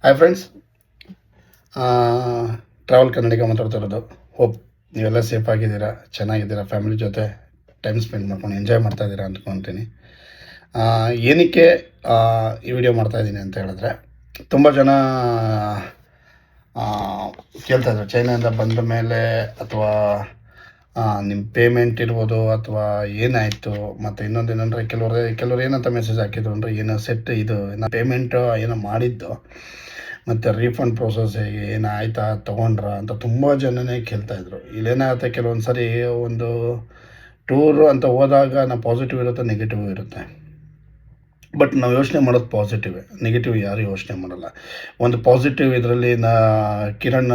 Hi friends, travel ಕನ್ನಡಿಗ ಮಾತಾಡ್ತಿರೋದು. Hope ನೀವೆಲ್ಲ safe ಆಗಿದ್ದೀರಾ, ಚೆನ್ನಾಗಿದ್ದೀರಾ, ಫ್ಯಾಮಿಲಿ ಜೊತೆ ಟೈಮ್ ಸ್ಪೆಂಡ್ ಮಾಡ್ಕೊಂಡು ಎಂಜಾಯ್ ಮಾಡ್ತಾ ಇದ್ದೀರಾ ಅಂದ್ಕೊತೀನಿ. ಏನಕ್ಕೆ ಈ ವಿಡಿಯೋ ಮಾಡ್ತಾಯಿದ್ದೀನಿ ಅಂತ ಹೇಳಿದ್ರೆ, ತುಂಬ ಜನ ಕೇಳ್ತಾಯಿದ್ರು ಚೈನಾದಿಂದ ಬಂದ ಮೇಲೆ ಅಥವಾ ನಿಮ್ಮ ಪೇಮೆಂಟ್ ಇರ್ಬೋದು ಅಥವಾ ಏನಾಯಿತು, ಮತ್ತು ಇನ್ನೊಂದೇನೆಂದರೆ ಕೆಲವರು ಏನಂತ ಮೆಸೇಜ್ ಹಾಕಿದ್ರು ಅಂದರೆ ಏನೋ ಸೆಟ್ ಇದು ಪೇಮೆಂಟ್ ಏನೋ ಮಾಡಿದ್ದು ಮತ್ತು ರೀಫಂಡ್ ಪ್ರೋಸೆಸ್ ಹೇಗೆ ಏನಾಯ್ತಾ ತೊಗೊಂಡ್ರ ಅಂತ ತುಂಬ ಜನನೇ ಕೇಳ್ತಾಯಿದ್ರು. ಇಲ್ಲೇನಾಗುತ್ತೆ, ಕೆಲವೊಂದು ಸರಿ ಒಂದು ಟೂರು ಅಂತ ಹೋದಾಗ ನಾವು ಪಾಸಿಟಿವ್ ಇರುತ್ತೆ, ನೆಗೆಟಿವ್ ಇರುತ್ತೆ. ಬಟ್ ನಾವು ಯೋಚನೆ ಮಾಡೋದು ಪಾಸಿಟಿವೇ, ನೆಗೆಟಿವ್ ಯಾರು ಯೋಚನೆ ಮಾಡಲ್ಲ. ಒಂದು ಪಾಸಿಟಿವ್ ಇದರಲ್ಲಿ ಕಿರಣ್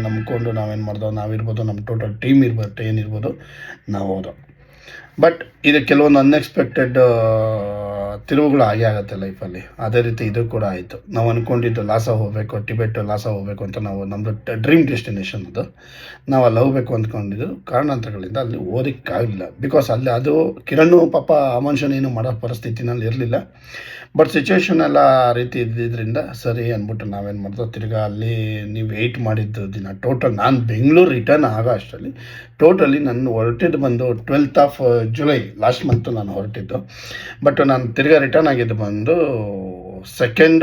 ನಂಬ್ಕೊಂಡು ನಾವೇನು ಮಾಡ್ದೋ, ನಾವಿರ್ಬೋದು, ನಮ್ಮ ಟೋಟಲ್ ಟೀಮ್ ಇರ್ಬೋದು, ಏನಿರ್ಬೋದು ನಾವು ಹೋದೋ. ಬಟ್ ಇದು ಕೆಲವೊಂದು ಅನ್ಎಕ್ಸ್ಪೆಕ್ಟೆಡ್ ತಿರುವುಗಳು ಆಗೇ ಆಗುತ್ತೆ ಲೈಫಲ್ಲಿ. ಅದೇ ರೀತಿ ಇದು ಕೂಡ ಆಯಿತು. ನಾವು ಅಂದ್ಕೊಂಡಿದ್ದು ಲಾಸ ಹೋಗಬೇಕು, ಟಿಬೆಟ್ ಲಾಸ ಹೋಗಬೇಕು ಅಂತ ನಾವು ನಮ್ಮದು ಡ್ರೀಮ್ ಡೆಸ್ಟಿನೇಷನ್ ಅದು. ನಾವು ಅಲ್ಲಿ ಹೋಗಬೇಕು ಅಂದ್ಕೊಂಡಿದ್ದು ಕಾರಣಾಂತರಗಳಿಂದ ಅಲ್ಲಿ ಓದಕ್ಕಾಗಲಿಲ್ಲ. ಬಿಕಾಸ್ ಅಲ್ಲಿ ಅದು ಕಿರಣ್ ಪಾಪ ಆ ಮನುಷ್ಯನೇನು ಮಾಡೋ ಪರಿಸ್ಥಿತಿನಲ್ಲಿ ಇರಲಿಲ್ಲ. ಬಟ್ ಸಿಚುವೇಶನ್ ಎಲ್ಲ ಆ ರೀತಿ ಇದ್ದಿದ್ದರಿಂದ ಸರಿ ಅಂದ್ಬಿಟ್ಟು ನಾವೇನು ಮಾಡಿದ್ವು, ತಿರ್ಗಾ ಅಲ್ಲಿ ನೀವು ವೆಯ್ಟ್ ಮಾಡಿದ್ದು ದಿನ ಟೋಟಲ್ ನಾನು ಬೆಂಗಳೂರು ರಿಟರ್ನ್ ಆಗೋ ಅಷ್ಟರಲ್ಲಿ ಟೋಟಲಿ ನಾನು ಹೊರಟಿದ್ದು ಬಂದು 12th ಜುಲೈ ಲಾಸ್ಟ್ ಮಂತು ನಾನು ಹೊರಟಿದ್ದು. ಬಟ್ ನಾನು ತಿರ್ಗಾ ರಿಟರ್ನ್ ಆಗಿದ್ದು ಬಂದು 2nd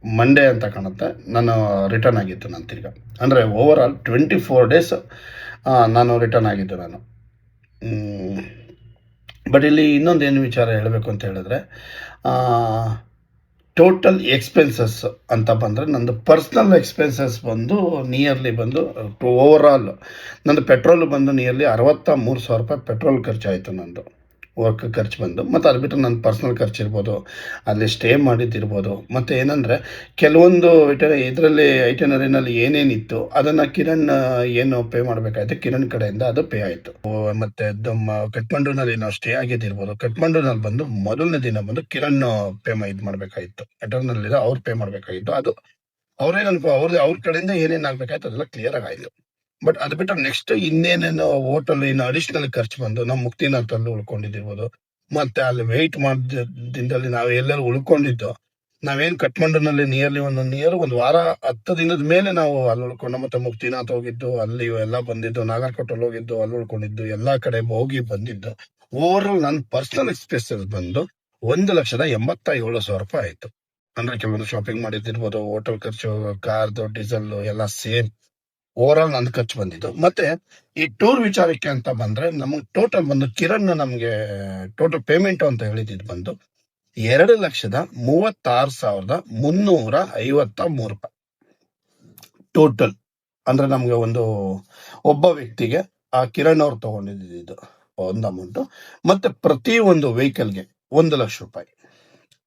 ಮಂಡೇ ಅಂತ ಕಾಣುತ್ತೆ ನಾನು ರಿಟರ್ನ್ ಆಗಿದ್ದು. ನಾನು ತಿರ್ಗಾ ಅಂದರೆ ಓವರ್ ಆಲ್ 24 days ನಾನು ರಿಟರ್ನ್ ಆಗಿದ್ದು ನಾನು. ಬಟ್ ಇಲ್ಲಿ ಇನ್ನೊಂದೇನು ವಿಚಾರ ಹೇಳಬೇಕು ಅಂತ ಹೇಳಿದ್ರೆ, ಟೋಟಲ್ ಎಕ್ಸ್ಪೆನ್ಸಸ್ ಅಂತ ಬಂದರೆ ನಂದು ಪರ್ಸ್ನಲ್ ಎಕ್ಸ್ಪೆನ್ಸಸ್ ಬಂದು ನಿಯರ್ಲಿ ಬಂದು ಓವರ್ ಆಲ್ ನಂದು ಪೆಟ್ರೋಲ್ ಬಂದು ನಿಯರ್ಲಿ 63,000 ರೂಪಾಯಿ ಪೆಟ್ರೋಲ್ ಖರ್ಚಾಯಿತು. ನಂದು ವರ್ಕ್ ಖರ್ಚು ಬಂದು, ಮತ್ತು ಅದು ಬಿಟ್ಟರೆ ನನ್ನ ಪರ್ಸ್ನಲ್ ಖರ್ಚು ಇರ್ಬೋದು, ಅಲ್ಲಿ ಸ್ಟೇ ಮಾಡಿದ್ದಿರ್ಬೋದು. ಮತ್ತು ಏನಂದರೆ ಕೆಲವೊಂದು ಇದರಲ್ಲಿ ಐಟನರಿನಲ್ಲಿ ಏನೇನಿತ್ತು ಅದನ್ನು ಕಿರಣ್ ಏನು ಪೇ ಮಾಡಬೇಕಾಯ್ತು, ಕಿರಣ್ ಕಡೆಯಿಂದ ಅದು ಪೇ ಆಯಿತು. ಮತ್ತು ಕಠ್ಮಂಡುನಲ್ಲಿ ನಾವು ಸ್ಟೇ ಆಗಿದ್ದಿರ್ಬೋದು. ಕಠ್ಮಂಡುನಲ್ಲಿ ಬಂದು ಮೊದಲನೇ ದಿನ ಬಂದು ಕಿರಣ್ ಇದು ಮಾಡಬೇಕಾಗಿತ್ತು, ಎಟರ್ನಲ್ಲಿದೆ ಅವ್ರು ಪೇ ಮಾಡಬೇಕಾಗಿತ್ತು. ಅದು ಅವ್ರ ಕಡೆಯಿಂದ ಏನೇನು ಆಗಬೇಕಾಯ್ತು ಅದೆಲ್ಲ ಕ್ಲಿಯರಾಗಿ ಆಯಿತು. ಬಟ್ ಅದು ಬಿಟ್ಟರೆ ನೆಕ್ಸ್ಟ್ ಇನ್ನೇನೇನು ಹೋಟೆಲ್ ಇನ್ನು ಅಡಿಷ್ನಲ್ ಖರ್ಚು ಬಂದು ನಾವು ಮುಕ್ತಿನಾಥಲ್ಲಿ ಉಳ್ಕೊಂಡಿದ್ದಿರ್ಬೋದು, ಮತ್ತು ಅಲ್ಲಿ ವೆಯ್ಟ್ ಮಾಡಿದ್ದಲ್ಲಿ ನಾವು ಎಲ್ಲರೂ ಉಳ್ಕೊಂಡಿದ್ದು, ನಾವೇನು ಕಠ್ಮಂಡುನಲ್ಲಿ ನಿಯರ್ಲಿ ಒಂದು ವಾರ 10 ದಿನದ ಮೇಲೆ ನಾವು ಅಲ್ಲಿ ಉಳ್ಕೊಂಡು, ಮತ್ತು ಮುಕ್ತಿನಾಥ್ ಹೋಗಿದ್ದು, ಅಲ್ಲಿ ಎಲ್ಲ ಬಂದಿದ್ದು, ನಾಗರ್ಕೋಟಲ್ಲಿ ಹೋಗಿದ್ದು, ಅಲ್ಲಿ ಉಳ್ಕೊಂಡಿದ್ದು, ಎಲ್ಲ ಕಡೆ ಹೋಗಿ ಬಂದಿದ್ದು. ಓವರಾಲ್ ನನ್ನ ಪರ್ಸನಲ್ ಎಕ್ಸ್ಪೆನ್ಸಸ್ ಬಂದು 1,87,000 ರೂಪಾಯಿ ಆಯಿತು. ಅಂದರೆ ಕೆಲವೊಂದು ಶಾಪಿಂಗ್ ಮಾಡಿದ್ದಿರ್ಬೋದು, ಹೋಟೆಲ್ ಖರ್ಚು, ಕಾರ್ದು ಡೀಸೆಲ್ ಎಲ್ಲ ಸೇಮ್ ಓವರಾಲ್ ನಂದು ಖರ್ಚು ಬಂದಿದ್ದು. ಮತ್ತೆ ಈ ಟೂರ್ ವಿಚಾರಕ್ಕೆ ಅಂತ ಬಂದ್ರೆ ನಮಗೆ ಟೋಟಲ್ ಬಂದು ಕಿರಣ್ ನಮಗೆ ಟೋಟಲ್ ಪೇಮೆಂಟ್ ಅಂತ ಹೇಳಿದ್ದು ಬಂದು 2,36,353 ರೂಪಾಯಿ ಟೋಟಲ್. ಅಂದ್ರೆ ನಮ್ಗೆ ಒಬ್ಬ ವ್ಯಕ್ತಿಗೆ ಆ ಕಿರಣ್ ಅವ್ರು ತಗೊಂಡಿದ್ದು ಒಂದು ಅಮೌಂಟು, ಮತ್ತೆ ಪ್ರತಿ ಒಂದು ವೆಹಿಕಲ್ಗೆ 1,00,000 ರೂಪಾಯಿ.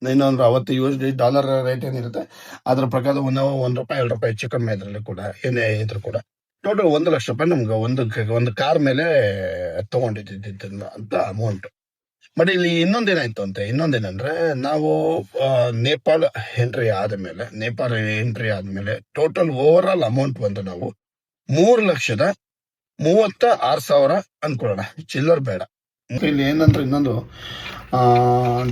ಇನ್ನೊಂದು ಅವತ್ತು $US ರೇಟ್ ಏನಿರುತ್ತೆ ಅದ್ರ ಪ್ರಕಾರ $1 ರೂಪಾಯಿ 2 ರೂಪಾಯಿ ಹೆಚ್ಚು ಕಮ್ಮಿ ಇದರಲ್ಲಿ ಕೂಡ ಏನೇ ಇದ್ರು ಕೂಡ ಟೋಟಲ್ 1,00,000 ರೂಪಾಯಿ ನಮ್ಗೆ ಒಂದು ಕಾರ್ ಮೇಲೆ ತಗೊಂಡಿದ್ದ ಅಂತ ಅಮೌಂಟ್. ಬಟ್ ಇಲ್ಲಿ ಇನ್ನೊಂದೇನಂದ್ರೆ ನಾವು ನೇಪಾಳ ಎಂಟ್ರಿ ಆದ್ಮೇಲೆ ಟೋಟಲ್ ಓವರ್ ಆಲ್ ಅಮೌಂಟ್ ಬಂದು ನಾವು 3,36,000 ಅನ್ಕೊಳ್ಳೋಣ, ಚಿಲ್ಲರ್ ಬೇಡ. ಇಲ್ಲಿ ಏನಂದ್ರೆ ಇನ್ನೊಂದು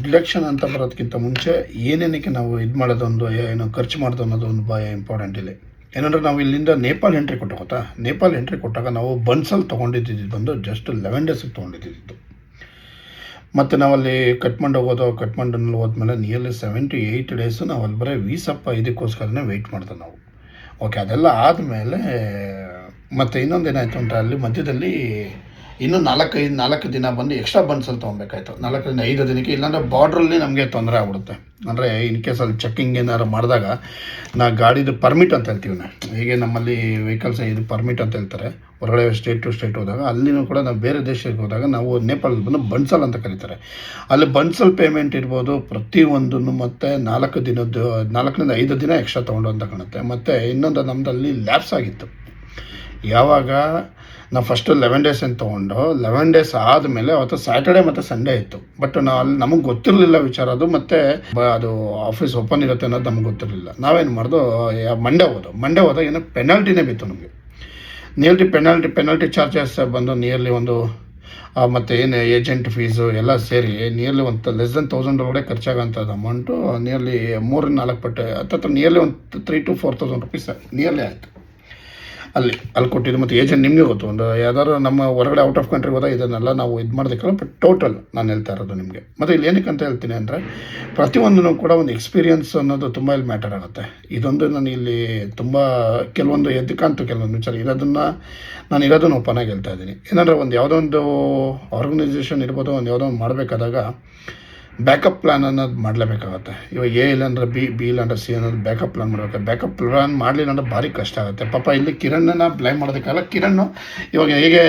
ಡಿಡಕ್ಷನ್ ಅಂತ ಬರೋದಕ್ಕಿಂತ ಮುಂಚೆ ಏನೇನಕ್ಕೆ ನಾವು ಇದು ಮಾಡೋದೊಂದು ಏನು ಖರ್ಚು ಮಾಡೋದು ಅನ್ನೋದು ಒಂದು ಭಯ ಇಂಪಾರ್ಟೆಂಟ್. ಇಲ್ಲಿ ಏನಂದ್ರೆ ನಾವು ಇಲ್ಲಿಂದ ನೇಪಾಳ ಎಂಟ್ರಿ ಕೊಟ್ಟಾಗ ನಾವು ಬನ್ಸಲ್ಲಿ ತೊಗೊಂಡಿದ್ದು ಬಂದು ಜಸ್ಟ್ 11 days ತೊಗೊಂಡಿದ್ದು. ಮತ್ತು ನಾವಲ್ಲಿ ಕಠ್ಮಂಡುನಲ್ಲಿ ಹೋದ್ಮೇಲೆ ನಿಯರ್ಲಿ 7 to 8 days ನಾವು ಅಲ್ಲಿ ಬರೀ ವೀಸಪ್ಪ ಇದಕ್ಕೋಸ್ಕರನೇ ವೆಯ್ಟ್ ಮಾಡ್ದೆ ನಾವು. ಓಕೆ, ಅದೆಲ್ಲ ಆದಮೇಲೆ ಮತ್ತು ಇನ್ನೊಂದೇನಾಯಿತು ಅಂದರೆ ಅಲ್ಲಿ ಮಧ್ಯದಲ್ಲಿ ಇನ್ನೂ 4 ದಿನ ಬಂದು ಎಕ್ಸ್ಟ್ರಾ ಬನ್ಸಲ್ಲಿ ತೊಗೊಬೇಕಾಯ್ತು. 4-5 ದಿನಕ್ಕೆ, ಇಲ್ಲಾಂದರೆ ಬಾರ್ಡ್ರಲ್ಲಿ ನಮಗೆ ತೊಂದರೆ ಆಗ್ಬಿಡುತ್ತೆ. ಅಂದರೆ ಇನ್ ಕೇಸ್ ಅಲ್ಲಿ ಚೆಕ್ಕಿಂಗ್ ಏನಾದ್ರು ಮಾಡಿದಾಗ ಗಾಡಿದು ಪರ್ಮಿಟ್ ಅಂತ ಹೇಳ್ತೀವಿ ನಾವು, ಹೀಗೆ ನಮ್ಮಲ್ಲಿ ವೆಹಿಕಲ್ಸ್ ಇದು ಪರ್ಮಿಟ್ ಅಂತ ಹೇಳ್ತಾರೆ. ಹೊರಗಡೆ ಸ್ಟೇಟ್ ಟು ಸ್ಟೇಟ್ ಹೋದಾಗ ಅಲ್ಲಿನೂ ಕೂಡ ನಾವು ಬೇರೆ ದೇಶಕ್ಕೆ ಹೋದಾಗ ನಾವು ನೇಪಾಳಲ್ಲಿ ಬಂದು ಬನ್ಸಲ್ ಅಂತ ಕರೀತಾರೆ. ಅಲ್ಲಿ ಬನ್ಸಲ್ ಪೇಮೆಂಟ್ ಇರ್ಬೋದು ಪ್ರತಿಯೊಂದನ್ನು, ಮತ್ತು 4-5 ದಿನ ಎಕ್ಸ್ಟ್ರಾ ತೊಗೊಂಡು ಅಂತ ಕಾಣುತ್ತೆ. ಮತ್ತು ಇನ್ನೊಂದು ನಮ್ಮದಲ್ಲಿ ಲ್ಯಾಬ್ಸ್ ಆಗಿತ್ತು. ಯಾವಾಗ ನಾವು ಫಸ್ಟ್ 11 days ಅಂತ ತೊಗೊಂಡು 11 days ಆದಮೇಲೆ ಅವತ್ತು ಸ್ಯಾಟರ್ಡೆ ಮತ್ತು ಸಂಡೇ ಇತ್ತು. ಬಟ್ ನಮಗೆ ಗೊತ್ತಿರಲಿಲ್ಲ ವಿಚಾರ ಅದು, ಮತ್ತು ಅದು ಆಫೀಸ್ ಓಪನ್ ಇರುತ್ತೆ ಅನ್ನೋದು ನಮ್ಗೆ ಗೊತ್ತಿರಲಿಲ್ಲ. ನಾವೇನು ಮಾಡ್ದು ಮಂಡೇ ಹೋದಾಗ ಏನೋ ಪೆನಾಲ್ಟಿನೇ ಬಿತ್ತು ನಮಗೆ. ನಿಯರ್ಲಿ ಪೆನಾಲ್ಟಿ ಚಾರ್ಜಸ್ ಬಂದು ನಿಯರ್ಲಿ ಮತ್ತು ಏನು ಏಜೆಂಟ್ ಫೀಸು ಎಲ್ಲ ಸೇರಿ ನಿಯರ್ಲಿ ಒಂದು ಲೆಸ್ ದೆನ್ 1000 ಒಳಗಡೆ ಖರ್ಚಾಗೋಂಥದ್ದು ಅಮೌಂಟು ನಿಯರ್ಲಿ 3-4 ಪಟ್ಟು ಹತ್ತತ್ರ ನಿಯರ್ಲಿ ಒಂದು 3,000 to 4,000 ರುಪೀಸ್ ನಿಯರ್ಲಿ ಆಯಿತು ಅಲ್ಲಿ ಕೊಟ್ಟಿದ್ದು. ಮತ್ತು ಏಜೆಂಟ್ ನಿಮಗೆ ಗೊತ್ತು, ಒಂದು ಯಾವ್ದಾದ್ರು ನಮ್ಮ ಹೊರಗಡೆ ಔಟ್ ಆಫ್ ಕಂಟ್ರಿಗೆ ಹೋದಾಗ ಇದನ್ನೆಲ್ಲ ನಾವು ಇದು ಮಾಡೋದಕ್ಕೆಲ್ಲ, ಬಟ್ ಟೋಟಲ್ ನಾನು ಹೇಳ್ತಾ ಇರೋದು ನಿಮಗೆ. ಮತ್ತು ಇಲ್ಲಿ ಏನಕ್ಕೆ ಅಂತ ಹೇಳ್ತೀನಿ ಅಂದರೆ, ಪ್ರತಿಯೊಂದೂ ಕೂಡ ಒಂದು ಎಕ್ಸ್ಪೀರಿಯನ್ಸ್ ಅನ್ನೋದು ತುಂಬ ಇಲ್ಲಿ ಮ್ಯಾಟರ್ ಆಗುತ್ತೆ. ಇದೊಂದು ನಾನು ಇಲ್ಲಿ ತುಂಬ ಕೆಲವೊಂದು ಎದ್ದಕ್ಕಂತೂ ಕೆಲವೊಂದು ವಿಚಾರ ಇರೋದನ್ನು ನಾನು ಇರೋದನ್ನು ಓಪನಾಗಿ ಹೇಳ್ತಾ ಇದ್ದೀನಿ. ಏನಂದರೆ ಒಂದು ಯಾವುದೋ ಒಂದು ಆರ್ಗನೈಸೇಷನ್ ಇರ್ಬೋದು, ಒಂದು ಯಾವುದೋ ಒಂದು ಮಾಡಬೇಕಾದಾಗ ಬ್ಯಾಕಪ್ ಪ್ಲ್ಯಾನ್ ಅನ್ನೋದು ಮಾಡಲೇಬೇಕಾಗತ್ತೆ. ಇವಾಗ ಎ ಇಲ್ಲಾಂದ್ರೆ ಬಿ ಇಲ್ಲಾಂದ್ರೆ ಸಿ ಅನ್ನೋದು ಬ್ಯಾಕಪ್ ಪ್ಲ್ಯಾನ್ ಮಾಡಬೇಕು. ಬ್ಯಾಕಪ್ ಪ್ಲ್ಯಾನ್ ಮಾಡಲಿಲ್ಲ ಅಂದರೆ ಭಾರಿ ಕಷ್ಟ ಆಗುತ್ತೆ. ಪಾಪ ಇಲ್ಲಿ ಕಿರಣ್ಣನ ಬ್ಲೈಮ್ ಮಾಡೋದಕ್ಕಾಗಲ್ಲ. ಕಿರಣ್ ಇವಾಗ ಹೇಗೆ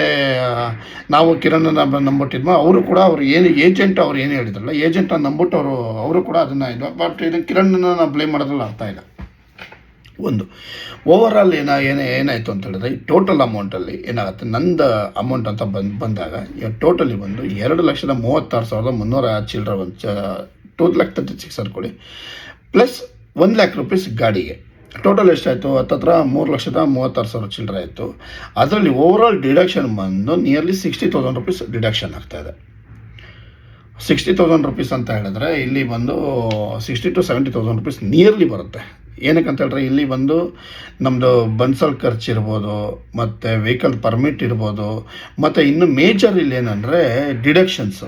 ನಾವು ಕಿರಣ್ಣನ ನಂಬಿಟ್ಟಿದ್ಮೋ, ಅವರು ಕೂಡ ಅವ್ರು ಏನು ಏಜೆಂಟ್ ಅವ್ರು ಏನು ಹೇಳಿದ್ರಲ್ಲ, ಏಜೆಂಟನ್ನು ನಂಬಿಟ್ಟು ಅವರು ಕೂಡ ಅದನ್ನು ಇದು. ಬಟ್ ಇದು ಕಿರಣ್ಣನ ನಾವು ಬ್ಲೈಮ್ ಮಾಡೋದ್ರಲ್ಲಿ ಅರ್ಥ ಇಲ್ಲ. ಒಂದು ಓವರಾಲ್ ಏನಾಯಿತು ಅಂತ ಹೇಳಿದ್ರೆ, ಈ ಟೋಟಲ್ ಅಮೌಂಟಲ್ಲಿ ಏನಾಗುತ್ತೆ, ನಂದು ಅಮೌಂಟ್ ಅಂತ ಬಂದಾಗ ಟೋಟಲಿ ಬಂದು 2,36,300 ಚಿಲ್ಲರೆ, ಒಂದು 2,36,000 ಅನ್ಕೊಳ್ಳಿ, ಪ್ಲಸ್ 1,00,000 ರೂಪೀಸ್ ಗಾಡಿಗೆ. ಟೋಟಲ್ ಎಷ್ಟಾಯಿತು, ಹತ್ತತ್ರ 3,36,000 ಚಿಲ್ಲರೆ ಆಯಿತು. ಅದರಲ್ಲಿ ಓವರಾಲ್ ಡಿಡಕ್ಷನ್ ಬಂದು ನಿಯರ್ಲಿ 60,000 ರುಪೀಸ್ ಡಿಡಕ್ಷನ್ ಆಗ್ತಾಯಿದೆ. 60,000 ರುಪೀಸ್ ಅಂತ ಹೇಳಿದ್ರೆ ಇಲ್ಲಿ ಬಂದು 60,000 to 70,000 ರುಪೀಸ್ ನಿಯರ್ಲಿ ಬರುತ್ತೆ. ಏನಕ್ಕೆ ಅಂತ ಹೇಳಿದ್ರೆ, ಇಲ್ಲಿ ಬಂದು ನಮ್ಮದು ಬನ್ಸಲ್ ಖರ್ಚು ಇರ್ಬೋದು, ಮತ್ತು ವೆಹಿಕಲ್ ಪರ್ಮಿಟ್ ಇರ್ಬೋದು, ಮತ್ತು ಇನ್ನು ಮೇಜರ್ ಇಲ್ಲಿ ಏನಂದರೆ ಡಿಡಕ್ಷನ್ಸು.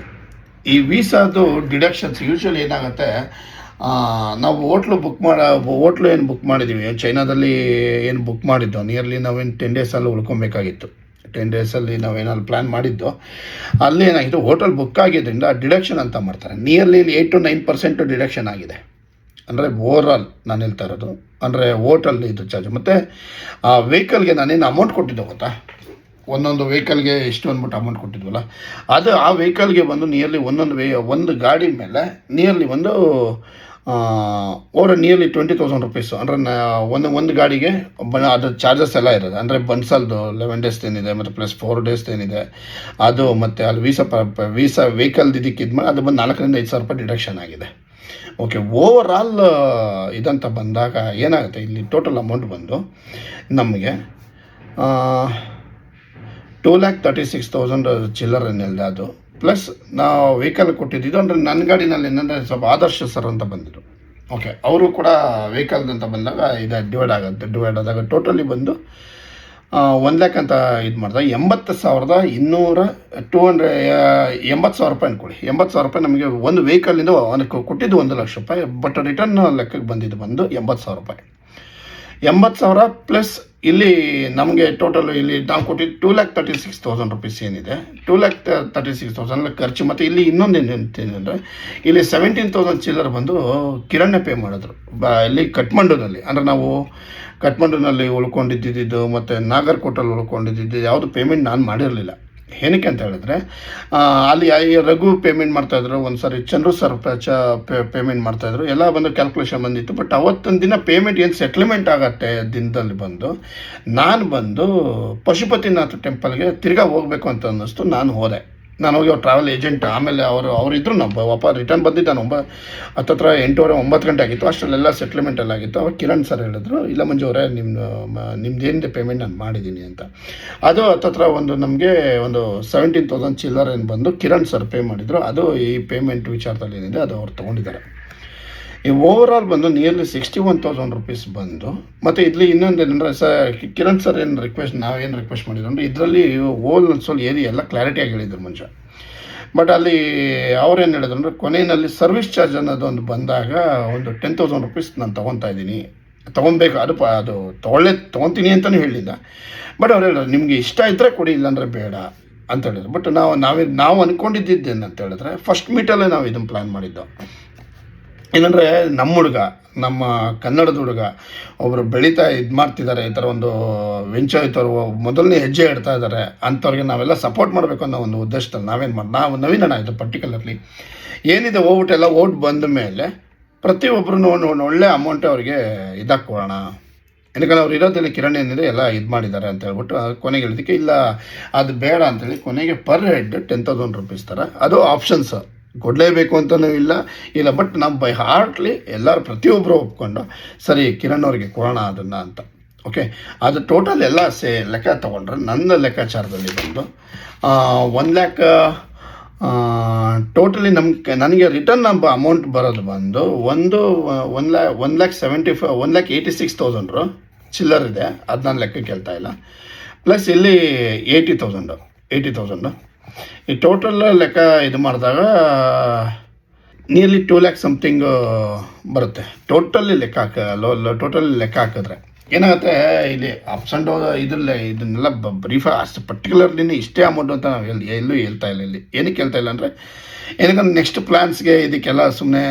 ಈ ವೀಸಾದು ಡಿಡಕ್ಷನ್ಸ್ ಯೂಶ್ವಲಿ ಏನಾಗುತ್ತೆ, ನಾವು ಹೋಟ್ಲು ಏನು ಬುಕ್ ಮಾಡಿದ್ದೀವಿ, ಚೈನಾದಲ್ಲಿ ಏನು ಬುಕ್ ಮಾಡಿದ್ದು, ನಿಯರ್ಲಿ ನಾವೇನು 10 ಡೇಸಲ್ಲಿ ಉಳ್ಕೊಬೇಕಾಗಿತ್ತು. 10 ಡೇಸಲ್ಲಿ ನಾವೇನಲ್ಲಿ ಪ್ಲ್ಯಾನ್ ಮಾಡಿದ್ದು, ಅಲ್ಲಿ ಏನಾಗಿತ್ತು, ಹೋಟೆಲ್ ಬುಕ್ ಆಗಿದ್ದರಿಂದ ಡಿಡಕ್ಷನ್ ಅಂತ ಮಾಡ್ತಾರೆ. ನಿಯರ್ಲಿ 8 to 9% ಡಿಡಕ್ಷನ್ ಆಗಿದೆ. ಅಂದರೆ ಓವರಾಲ್ ನಾನು ಹೇಳ್ತಾ ಇರೋದು, ಅಂದರೆ ಹೋಟೆಲ್ ಇದು ಚಾರ್ಜ್. ಮತ್ತು ಆ ವೆಹಿಕಲ್ಗೆ ನಾನೇನು ಅಮೌಂಟ್ ಕೊಟ್ಟಿದ್ದೆ ಗೊತ್ತಾ, ಒಂದೊಂದು ವೆಹಿಕಲ್ಗೆ ಇಷ್ಟು ಅಂದ್ಬಿಟ್ಟು ಅಮೌಂಟ್ ಕೊಟ್ಟಿದ್ವಲ್ಲ, ಅದು ಆ ವೆಹಿಕಲ್ಗೆ ಬಂದು ನಿಯರ್ಲಿ ಒಂದು ಗಾಡಿ ಮೇಲೆ ನಿಯರ್ಲಿ ಒಂದು ಓವರ್ ನಿಯರ್ಲಿ 20,000 ರುಪೀಸು. ಅಂದರೆ ಒಂದು ಗಾಡಿಗೆ ಅದು ಚಾರ್ಜಸ್ ಎಲ್ಲ ಇರೋದು. ಅಂದರೆ ಬನ್ಸಲ್ದು 11 ಡೇಸ್ ಏನಿದೆ, ಮತ್ತು ಪ್ಲಸ್ 4 ಡೇಸ್ ಏನಿದೆ ಅದು, ಮತ್ತು ಅಲ್ಲಿ ವೀಸಾ ವೆಹಿಕಲ್ದು ಇದಕ್ಕಿದ್ಮೇಲೆ ಅದು ಬಂದು 4,000 to 5,000 ರೂಪಾಯಿ ಡಿಡಕ್ಷನ್ ಆಗಿದೆ. ಓಕೆ, ಓವರಾಲ್ ಇದಂತ ಬಂದಾಗ ಏನಾಗುತ್ತೆ, ಇಲ್ಲಿ ಟೋಟಲ್ ಅಮೌಂಟ್ ಬಂದು ನಮಗೆ 2,36,000 ಚಿಲ್ಲರ್ ಏನಿಲ್ಲ ಅದು, ಪ್ಲಸ್ ನಾವು ವೆಹಿಕಲ್ ಕೊಟ್ಟಿದ್ದು. ಅಂದರೆ ನನ್ನ ಗಾಡಿನಲ್ಲಿ ಏನಂದರೆ ಸ್ವಲ್ಪ ಆದರ್ಶ ಸರ್ ಅಂತ ಬಂದಿದ್ರು. ಓಕೆ, ಅವರು ಕೂಡ ವೆಹಿಕಲ್ದು ಅಂತ ಬಂದಾಗ ಇದು ಡಿವೈಡ್ ಆದಾಗ ಟೋಟಲಿ ಬಂದು 1,00,000 ಅಂತ ಇದು ಮಾಡಿದಾಗ 80,000 ರೂಪಾಯಿ ಅಂದ್ಕೊಳ್ಳಿ. 80,000 ರೂಪಾಯಿ ನಮಗೆ ಒಂದು ವೆಹಿಕಲಿಂದ ಅವನಿಗೆ ಕೊಟ್ಟಿದ್ದು 1,00,000 ರೂಪಾಯಿ, ಬಟ್ ರಿಟರ್ನ್ ಲೆಕ್ಕಕ್ಕೆ ಬಂದಿದ್ದು ಬಂದು 80,000 ರೂಪಾಯಿ. 80,000 ಪ್ಲಸ್ ಇಲ್ಲಿ ನಮಗೆ ಟೋಟಲ್ ಇಲ್ಲಿ ನಾವು ಕೊಟ್ಟಿದ್ದು 2,36,000 ರುಪೀಸ್ ಏನಿದೆ, 2,36,000 ಖರ್ಚು. ಮತ್ತು ಇಲ್ಲಿ ಇನ್ನೊಂದು ಏನಂತಂದರೆ, ಇಲ್ಲಿ 17,000 ಚಿಲ್ಲರ್ ಬಂದು ಕಿರಣ್ಣ ಪೇ ಮಾಡಿದ್ರು ಇಲ್ಲಿ ಕಠ್ಮಂಡುನಲ್ಲಿ. ಅಂದರೆ ನಾವು ಕಠ್ಮಂಡುನಲ್ಲಿ ಉಳ್ಕೊಂಡಿದ್ದು ಮತ್ತು ನಾಗರ್ಕೋಟಲ್ಲಿ ಉಳ್ಕೊಂಡಿದ್ದು ಯಾವುದು ಪೇಮೆಂಟ್ ನಾನು ಮಾಡಿರಲಿಲ್ಲ. ಏನಕ್ಕೆ ಅಂತ ಹೇಳಿದ್ರೆ, ಅಲ್ಲಿ ರಘು ಪೇಮೆಂಟ್ ಮಾಡ್ತಾಯಿದ್ರು, ಒಂದು ಸಾರಿ ಚಂದ್ರು ಸರ್ ಪೇಮೆಂಟ್ ಮಾಡ್ತಾಯಿದ್ರು, ಎಲ್ಲ ಬಂದು ಕ್ಯಾಲ್ಕುಲೇಷನ್ ಬಂದಿತ್ತು. ಬಟ್ ಅವತ್ತೊಂದು ದಿನ ಪೇಮೆಂಟ್ ಏನು ಸೆಟ್ಲ್ಮೆಂಟ್ ಆಗತ್ತೆ ದಿನದಲ್ಲಿ ಬಂದು ನಾನು ಬಂದು ಪಶುಪತಿನಾಥ ಟೆಂಪಲ್ಗೆ ತಿರ್ಗಾ ಹೋಗಬೇಕು ಅಂತ ಅನ್ನಿಸ್ತು. ನಾನು ಹೋದೆ. ನಾನು ಹೋಗಿ ಅವ್ರು ಟ್ರಾವೆಲ್ ಏಜೆಂಟ್, ಆಮೇಲೆ ಅವರಿದ್ದರು. ನಾವು ವಾಪ ರಿಟರ್ನ್ ಬಂದಿದ್ದಾನೆ ಹತ್ತತ್ರ 8:30-9 ಗಂಟೆ ಆಗಿತ್ತು. ಅಷ್ಟರಲ್ಲೆಲ್ಲ ಸೆಟ್ಲ್ಮೆಂಟ್ ಎಲ್ಲ ಆಗಿತ್ತು. ಅವಾಗ ಕಿರಣ್ ಸರ್ ಹೇಳಿದ್ರು, ಇಲ್ಲ ಮಂಜು ಅವರೇ, ನಿಮ್ದೇನಿದೆ ಪೇಮೆಂಟ್ ನಾನು ಮಾಡಿದ್ದೀನಿ ಅಂತ. ಅದು ಹತ್ತತ್ರ ನಮಗೆ ಒಂದು 17,000 ಚಿಲ್ಲರ್ ಏನು ಬಂದು ಕಿರಣ್ ಸರ್ ಪೇ ಮಾಡಿದರು. ಅದು ಈ ಪೇಮೆಂಟ್ ವಿಚಾರದಲ್ಲಿ ಏನಿದೆ ಅದು ಅವ್ರು ತೊಗೊಂಡಿದ್ದಾರೆ. ಈ ಓವರಾಲ್ ಬಂದು ನಿಯರ್ಲಿ 61,000 ರುಪೀಸ್ ಬಂದು. ಮತ್ತು ಇಲ್ಲಿ ಇನ್ನೊಂದು ಏನಂದರೆ, ಕಿರಣ್ ಸರ್ ನಾವೇನು ರಿಕ್ವೆಸ್ಟ್ ಮಾಡಿದ್ರು ಅಂದರೆ, ಇದರಲ್ಲಿ ಸ್ವಲ್ಪ ಏರಿಯಾ ಎಲ್ಲ ಕ್ಲಾರಿಟಿಯಾಗಿ ಹೇಳಿದ್ರು ಮನುಷ್ಯ. ಬಟ್ ಅಲ್ಲಿ ಅವ್ರೇನು ಹೇಳಿದ್ರು ಅಂದರೆ, ಕೊನೆಯಲ್ಲಿ ಸರ್ವಿಸ್ ಚಾರ್ಜ್ ಅನ್ನೋದೊಂದು ಬಂದಾಗ ಒಂದು 10,000 ರುಪೀಸ್ ನಾನು ತೊಗೊತಾ ಇದ್ದೀನಿ, ತೊಗೊಬೇಕು. ಅದು ತೊಗೊತೀನಿ ಅಂತಲೂ ಹೇಳಿಲ್ಲ. ಬಟ್ ಅವ್ರು ಹೇಳಿದ್ರು, ನಿಮಗೆ ಇಷ್ಟ ಇದ್ದರೆ ಕೊಡಿ, ಇಲ್ಲಾಂದರೆ ಬೇಡ ಅಂತ ಹೇಳಿದ್ರು. ಬಟ್ ನಾವು ಅಂದ್ಕೊಂಡಿದ್ದೇನಂತ ಹೇಳಿದ್ರೆ, ಫಸ್ಟ್ ಮೀಟಲ್ಲೇ ನಾವು ಇದನ್ನು ಪ್ಲ್ಯಾನ್ ಮಾಡಿದ್ದು. ಏನಂದರೆ, ನಮ್ಮ ಹುಡುಗ, ನಮ್ಮ ಕನ್ನಡದ ಹುಡುಗ ಒಬ್ಬರು ಬೆಳೀತಾ ಮಾಡ್ತಿದ್ದಾರೆ, ಈ ಥರ ಒಂದು ವೆಂಚರ್ ಮೊದಲನೇ ಹೆಜ್ಜೆ ಇಡ್ತಾ ಇದ್ದಾರೆ. ಅಂಥವ್ರಿಗೆ ನಾವೆಲ್ಲ ಸಪೋರ್ಟ್ ಮಾಡಬೇಕು ಅನ್ನೋ ಒಂದು ಉದ್ದೇಶದಲ್ಲಿ ನಾವು ನವೀನಣ್ಣ ಇದು ಪರ್ಟಿಕ್ಯುಲರ್ಲಿ ಏನಿದೆ ಹೋಗ್ಬಿಟ್ಟೆಲ್ಲ ಓಟ್ ಬಂದ ಮೇಲೆ ಪ್ರತಿಯೊಬ್ಬರೂ ಒಳ್ಳೆ ಅಮೌಂಟ್ ಅವರಿಗೆ ಕೊಡೋಣ. ಯಾಕಂದರೆ ಅವ್ರು ಇರೋದ್ರಲ್ಲಿ ಕಿರಣ್ ಏನಿದೆ ಎಲ್ಲ ಇದು ಮಾಡಿದ್ದಾರೆ ಅಂತ ಹೇಳ್ಬಿಟ್ಟು ಕೊನೆಗೆ ಹೇಳಿದಕ್ಕೆ, ಇಲ್ಲ ಅದು ಬೇಡ ಅಂತೇಳಿ ಕೊನೆಗೆ ಪರ್ ಹೆಡ್ 10,000 ರುಪೀಸ್ ಥರ ಅದು ಆಪ್ಷನ್ಸ್ ಕೊಡಲೇಬೇಕು ಅಂತಲೂ ಇಲ್ಲ. ಬಟ್ ನಾವು ಬೈ ಹಾರ್ಟ್ಲಿ ಎಲ್ಲರೂ ಪ್ರತಿಯೊಬ್ಬರು ಒಪ್ಕೊಂಡು, ಸರಿ ಕಿರಣ್ ಅವ್ರಿಗೆ ಕೊಡೋಣ ಅದನ್ನು ಅಂತ. ಓಕೆ, ಅದು ಟೋಟಲ್ ಎಲ್ಲ ಲೆಕ್ಕ ತೊಗೊಂಡ್ರೆ ನನ್ನ ಲೆಕ್ಕಾಚಾರದಲ್ಲಿ ಬಂದು 1,00,000 ಟೋಟಲಿ ನನಗೆ ರಿಟರ್ನ್ ಅಮೌಂಟ್ ಬರೋದು ಬಂದು 1,86,000 ಚಿಲ್ಲರಿದೆ, ಅದು ನಾನು ಲೆಕ್ಕಕ್ಕೆ ಹೇಳ್ತಾ ಇಲ್ಲ. ಪ್ಲಸ್ ಇಲ್ಲಿ 80,000 ಈ ಟೋಟಲ್ ಲೆಕ್ಕ ಇದು ಮಾಡಿದಾಗ ನಿಯರ್ಲಿ 2,00,000 ಸಮಥಿಂಗ್ ಬರುತ್ತೆ. ಟೋಟಲಿ ಲೆಕ್ಕ ಹಾಕಿದ್ರೆ ಏನಾಗುತ್ತೆ, ಇಲ್ಲಿ ಅಪ್ಸ್ ಆ್ಯಂಡ್ ಡೌನ್ ಇದನ್ನೆಲ್ಲ ಬ್ರೀಫ್ ಅಷ್ಟು ಪರ್ಟಿಕ್ಯುಲರ್ಲಿ ಇಷ್ಟೇ ಅಮೌಂಟ್ ಅಂತ ನಾವು ಎಲ್ಲೂ ಹೇಳ್ತಾ ಇಲ್ಲ. ಇಲ್ಲಿ ಏನಕ್ಕೆ ಹೇಳ್ತಾ ಇಲ್ಲ ಅಂದರೆ, ಏನಕ್ಕೆ ನೆಕ್ಸ್ಟ್ ಪ್ಲ್ಯಾನ್ಸ್ಗೆ ಇದಕ್ಕೆಲ್ಲ ಸುಮ್ಮನೆ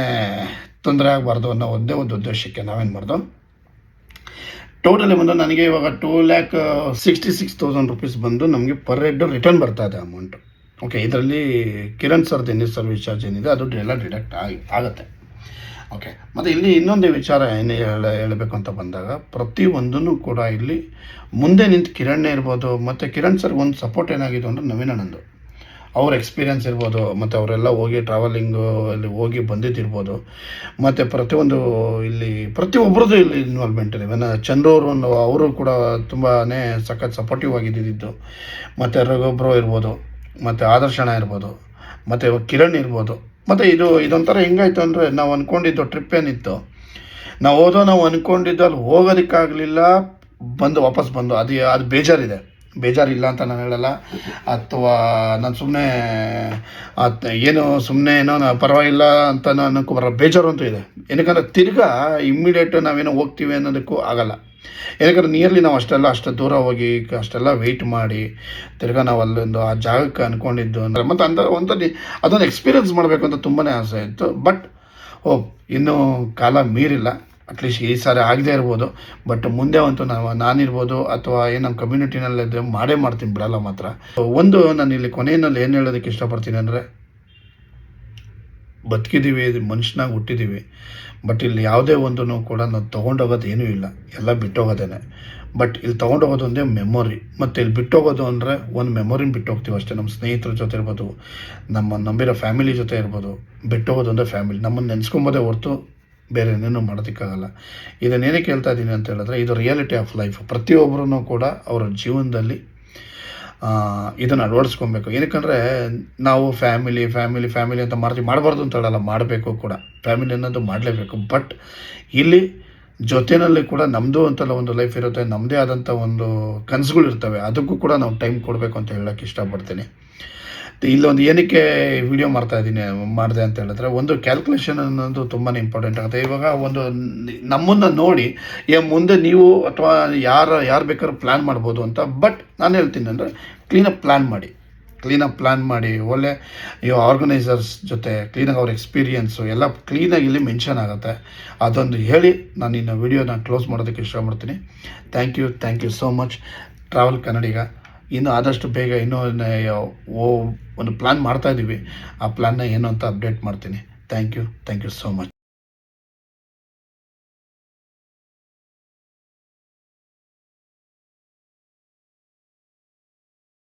ತೊಂದರೆ ಆಗಬಾರ್ದು ಅನ್ನೋ ಒಂದೇ ಒಂದು ಉದ್ದೇಶಕ್ಕೆ ನಾವೇನು ಮಾಡ್ದೋ, ಟೋಟಲಿ ಬಂದು ನನಗೆ ಇವಾಗ 2,66,000 ರೂಪೀಸ್ ಬಂದು ನಮಗೆ ಪರ್ ಹೆಡ್ ರಿಟರ್ನ್ ಬರ್ತಾ ಇದೆ ಅಮೌಂಟು. ಓಕೆ, ಇದರಲ್ಲಿ ಕಿರಣ್ ಸರ್ದು ಎನ್ ಸರ್ವಿಸ್ ಚಾರ್ಜ್ ಏನಿದೆ ಅದು ಎಲ್ಲ ಡಿಡಕ್ಟ್ ಆಗುತ್ತೆ. ಓಕೆ, ಮತ್ತು ಇಲ್ಲಿ ಇನ್ನೊಂದು ವಿಚಾರ ಏನು ಹೇಳಬೇಕು ಅಂತ ಬಂದಾಗ, ಪ್ರತಿಯೊಂದೂ ಕೂಡ ಇಲ್ಲಿ ಮುಂದೆ ನಿಂತು ಕಿರಣ್ನೇ ಇರ್ಬೋದು, ಮತ್ತು ಕಿರಣ್ ಸರ್ಗೆ ಒಂದು ಸಪೋರ್ಟ್ ಏನಾಗಿದೆ ಅಂದರೆ ನವೀನಣ್ಣಂದು ಅವ್ರ ಎಕ್ಸ್ಪೀರಿಯನ್ಸ್ ಇರ್ಬೋದು, ಮತ್ತು ಅವರೆಲ್ಲ ಹೋಗಿ ಟ್ರಾವೆಲಿಂಗು ಅಲ್ಲಿ ಹೋಗಿ ಬಂದಿದ್ದಿರ್ಬೋದು, ಮತ್ತು ಪ್ರತಿಯೊಂದು ಇಲ್ಲಿ ಪ್ರತಿಯೊಬ್ಬರದ್ದು ಇಲ್ಲಿ ಇನ್ವಾಲ್ವ್ಮೆಂಟ್ ಇದೆ. ಚಂದ್ರವರು ಅವರು ಕೂಡ ತುಂಬಾ ಸಖತ್ ಸಪೋರ್ಟಿವ್ ಆಗಿದ್ದಿದ್ದು, ಮತ್ತು ರಘುಬ್ರೋ ಇರ್ಬೋದು, ಮತ್ತು ಆದರ್ಶಣ ಇರ್ಬೋದು, ಮತ್ತು ಕಿರಣ್ ಇರ್ಬೋದು. ಮತ್ತು ಇದೊಂಥರ ಹೆಂಗಾಯ್ತು ಅಂದರೆ, ನಾವು ಅಂದ್ಕೊಂಡಿದ್ದು ಟ್ರಿಪ್ ಏನಿತ್ತು, ನಾವು ಅಂದ್ಕೊಂಡಿದ್ದು ಅಲ್ಲಿ ಹೋಗೋದಕ್ಕಾಗಲಿಲ್ಲ, ವಾಪಸ್ ಬಂದು ಅದು ಬೇಜಾರಿಲ್ಲ ಅಂತ ನಾನು ಹೇಳಲ್ಲ, ಅಥವಾ ನಾನು ಸುಮ್ಮನೆ ಏನೋ ಪರವಾಗಿಲ್ಲ ಅಂತ ಅನ್ನೋಕ್ಕೂ ಬೇಜಾರು ಅಂತೂ ಇದೆ. ಏನಕ್ಕಂದ್ರೆ ತಿರ್ಗಾ ಇಮ್ಮಿಡಿಯೇಟ್ ನಾವೇನೋ ಹೋಗ್ತೀವಿ ಅನ್ನೋದಕ್ಕೂ ಆಗಲ್ಲ. ಏನಕ್ಕಂದ್ರೆ ನಿಯರ್ಲಿ ನಾವು ಅಷ್ಟು ದೂರ ಹೋಗಿ ಅಷ್ಟೆಲ್ಲ ವೆಯ್ಟ್ ಮಾಡಿ ತಿರ್ಗಾ ನಾವು ಅಲ್ಲೊಂದು ಆ ಜಾಗಕ್ಕೆ ಅಂದ್ಕೊಂಡಿದ್ದು ಅಂದರೆ, ಮತ್ತು ಅದೊಂದು ಎಕ್ಸ್ಪೀರಿಯನ್ಸ್ ಮಾಡಬೇಕು ಅಂತ ತುಂಬಾ ಆಸೆ ಇತ್ತು. ಬಟ್ ಇನ್ನೂ ಕಾಲ ಮೀರಿಲ್ಲ. ಅಟ್ಲೀಸ್ಟ್ ಈ ಸಾರಿ ಆಗದೆ ಇರ್ಬೋದು, ಬಟ್ ಮುಂದೆ ಅಂತೂ ನಾನಿರ್ಬೋದು ಅಥವಾ ನಮ್ಮ ಕಮ್ಯುನಿಟಿನಲ್ಲಿದ್ದರೆ ಮಾಡ್ತೀನಿ, ಬಿಡಲ್ಲ ಮಾತ್ರ. ನಾನು ಇಲ್ಲಿ ಕೊನೆಯಲ್ಲಿ ಏನು ಹೇಳೋದಕ್ಕೆ ಇಷ್ಟಪಡ್ತೀನಿ ಅಂದರೆ, ಬದುಕಿದ್ದೀವಿ, ಮನುಷ್ಯನಾಗಿ ಹುಟ್ಟಿದ್ದೀವಿ, ಬಟ್ ಇಲ್ಲಿ ಯಾವುದೇ ಒಂದೂ ಕೂಡ ನಾವು ತೊಗೊಂಡೋಗೋದು ಏನೂ ಇಲ್ಲ, ಎಲ್ಲ ಬಿಟ್ಟೋಗೋದೇನೆ. ಬಟ್ ಇಲ್ಲಿ ತೊಗೊಂಡೋಗೋದು ಒಂದೇ ಮೆಮೊರಿ, ಮತ್ತು ಇಲ್ಲಿ ಬಿಟ್ಟೋಗೋದು ಅಂದರೆ ಒಂದು ಮೆಮೊರಿನ ಬಿಟ್ಟೋಗ್ತೀವಿ ಅಷ್ಟೇ. ನಮ್ಮ ಸ್ನೇಹಿತರ ಜೊತೆ ಇರ್ಬೋದು, ನಮ್ಮ ನಂಬಿರೋ ಫ್ಯಾಮಿಲಿ ಜೊತೆ ಇರ್ಬೋದು, ಬಿಟ್ಟೋಗೋದು ಒಂದೇ ಫ್ಯಾಮಿಲಿ. ನಮ್ಮನ್ನು ನೆನೆಸ್ಕೊಂಬೋದೇ ಹೊರತು ಬೇರೆ ಏನೇನು ಮಾಡೋದಕ್ಕಾಗಲ್ಲ. ಇದನ್ನೇನಕ್ಕೆ ಹೇಳ್ತಾ ಇದ್ದೀನಿ ಅಂತ ಹೇಳಿದ್ರೆ, ಇದು ರಿಯಾಲಿಟಿ ಆಫ್ ಲೈಫ್. ಪ್ರತಿಯೊಬ್ಬರೂ ಕೂಡ ಅವರ ಜೀವನದಲ್ಲಿ ಇದನ್ನು ಅಳವಡಿಸ್ಕೊಬೇಕು. ಏನಕ್ಕಂದರೆ ನಾವು ಫ್ಯಾಮಿಲಿ ಅಂತ ಮಾಡಬಾರ್ದು ಅಂತ ಹೇಳಲ್ಲ, ಮಾಡಬೇಕು ಕೂಡ, ಫ್ಯಾಮಿಲಿ ಅನ್ನೋದು ಮಾಡಲೇಬೇಕು. ಬಟ್ ಇಲ್ಲಿ ಜೊತೆಯಲ್ಲಿ ಕೂಡ ನಮ್ಮದು ಅಂತಲ್ಲ ಒಂದು ಲೈಫ್ ಇರುತ್ತೆ, ನಮ್ಮದೇ ಆದಂಥ ಒಂದು ಕನಸುಗಳು ಇರ್ತವೆ, ಅದಕ್ಕೂ ಕೂಡ ನಾವು ಟೈಮ್ ಕೊಡಬೇಕು ಅಂತ ಹೇಳೋಕ್ಕೆ ಇಷ್ಟಪಡ್ತೀನಿ. ಇಲ್ಲೊಂದು ಏನಕ್ಕೆ ವಿಡಿಯೋ ಮಾಡಿದೆ ಅಂತ ಹೇಳಿದ್ರೆ, ಒಂದು ಕ್ಯಾಲ್ಕುಲೇಷನ್ ಅನ್ನೋದು ತುಂಬಾ ಇಂಪಾರ್ಟೆಂಟ್ ಆಗುತ್ತೆ. ಇವಾಗ ನಮ್ಮನ್ನು ನೋಡಿ ಮುಂದೆ ನೀವು ಅಥವಾ ಯಾರು ಬೇಕಾದ್ರೂ ಪ್ಲ್ಯಾನ್ ಮಾಡ್ಬೋದು ಅಂತ. ಬಟ್ ನಾನು ಹೇಳ್ತೀನಿ ಅಂದರೆ, ಕ್ಲೀನಾಗಿ ಪ್ಲ್ಯಾನ್ ಮಾಡಿ ಒಳ್ಳೆ ಆರ್ಗನೈಸರ್ಸ್ ಜೊತೆ ಕ್ಲೀನಾಗಿ ಅವ್ರ ಎಕ್ಸ್ಪೀರಿಯನ್ಸು ಎಲ್ಲ ಕ್ಲೀನಾಗಿ ಇಲ್ಲಿ ಮೆನ್ಷನ್ ಆಗುತ್ತೆ. ಅದೊಂದು ಹೇಳಿ ನಾನು ಇನ್ನು ವಿಡಿಯೋನ ಕ್ಲೋಸ್ ಮಾಡೋದಕ್ಕೆ ಇಷ್ಟಪಡ್ತೀನಿ. Thank you so much. Travel Kannadiga ಇನ್ನು ಆದಷ್ಟು ಬೇಗ ಇನ್ನೂ ಒಂದು ಪ್ಲ್ಯಾನ್ ಮಾಡ್ತಾಯಿದ್ದೀವಿ, ಆ ಪ್ಲ್ಯಾನ್ನ ಏನು ಅಂತ ಅಪ್ಡೇಟ್ ಮಾಡ್ತೀನಿ. Thank you so much.